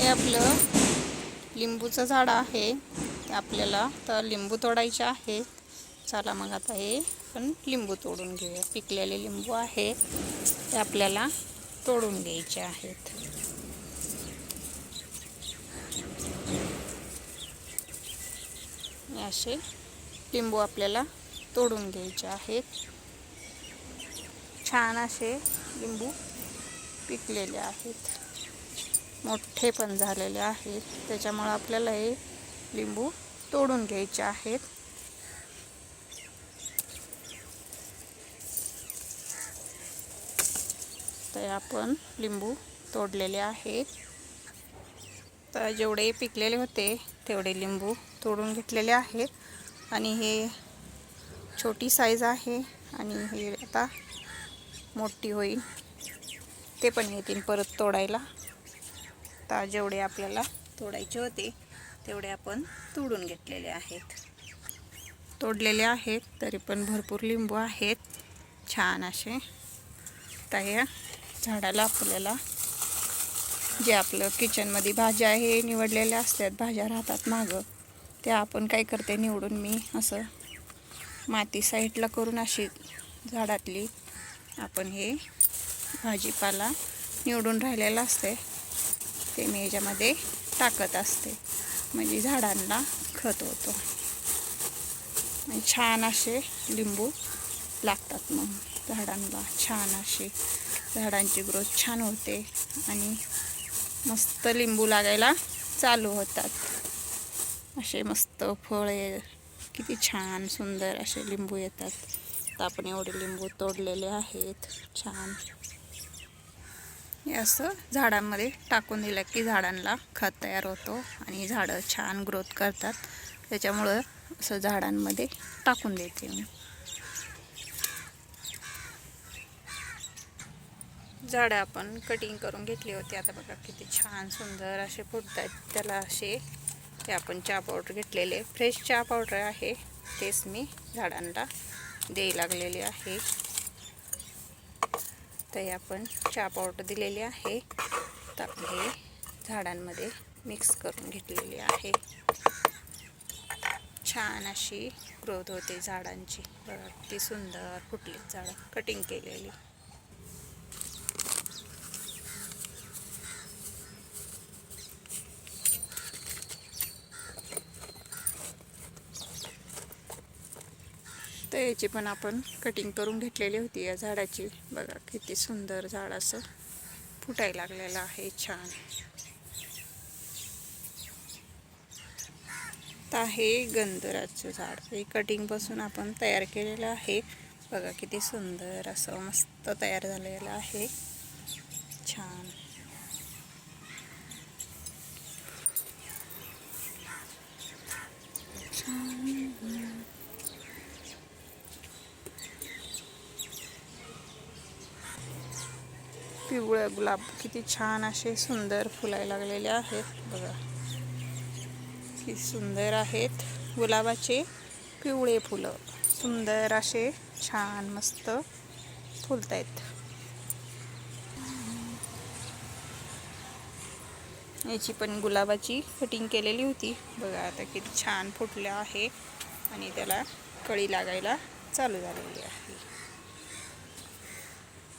हे आपलं लिंबूचं झाड आहे. ते आपल्याला तर लिंबू तोडायचे आहेत. चला मग आता हे पण लिंबू तोडून घेऊया. पिकलेले लिंबू आहे ते आपल्याला तोडून घ्यायचे आहेत. असे लिंबू आपल्याला तोडून घ्यायचे आहेत. छान असे लिंबू पिकलेले आहेत, मोठे पण झालेले आहेत. त्याच्यामुळे आपल्याला हे लिंबू तोडून घ्यायचे आहेत. तर आपण लिंबू तोडलेले आहेत. तर जेवढे पिकलेले होते तेवढे लिंबू तोडून घेतलेले आहेत. आणि हे छोटी साईज आहे आणि हे आता मोठी होईल, ते पण येतील परत तोडायला. तर जेवढे आपल्याला तोडायचे होते तेवढे आपण तोडून घेतलेले आहेत. तोडलेले आहेत तरी पण भरपूर लिंबू आहेत छान असे. तर या झाडाला आपल्याला जे आपलं किचनमध्ये भाज्या आहे निवडलेल्या असतात, भाज्या राहतात मागं, त्या आपण काय करते निवडून मी असं माती साईडला करून अशी झाडातली आपण हे भाजीपाला निवडून राहिलेला असते ते मी याच्यामध्ये टाकत असते. म्हणजे झाडांना खत होतो आणि छान असे लिंबू लागतात. मग झाडांना छान असे झाडांची ग्रोथ छान होते आणि मस्त लिंबू लागायला चालू होतात. असे मस्त फळे किती छान सुंदर असे लिंबू येतात. तर आपण एवढे लिंबू तोडलेले आहेत छान. हे असं झाडांमध्ये टाकून दिलं की झाडांना खत तयार होतो आणि झाडं छान ग्रोथ करतात. त्याच्यामुळं असं झाडांमध्ये टाकून देते मी. झाडं आपण कटिंग करून घेतली होती. आता बघा किती छान सुंदर असे फुटत आहेत. त्याला असे ते आपण चहा पावडर घेतलेले फ्रेश चहा पावडर आहे तेच मी झाडांना द्यायला लागलेले आहे. तर आपण चहा पावडर दिलेली आहे. तर आपण हे झाडांमध्ये मिक्स करून घेतलेली आहे. छान अशी ग्रोथ होते झाडांची. बघा किती सुंदर फुटली झाडं कटिंग केलेली. तर याची पण आपण कटिंग करून घेतलेली होती या झाडाची. बघा किती सुंदर झाड असं फुटायला लागलेलं आहे छान. तर हे गंधराचं झाड हे कटिंगपासून आपण तयार केलेलं आहे. बघा किती सुंदर असं मस्त तयार झालेलं आहे छान. पिवळे गुलाब किती छान असे सुंदर फुलायला लागलेले आहेत. बघा किती सुंदर आहेत गुलाबाचे पिवळे फुलं. सुंदर असे छान मस्त फुलत आहेत. याची पण गुलाबाची कटिंग केलेली होती. बघा आता किती छान फुटले आहे आणि त्याला कळी लागायला चालू झालेली आहे.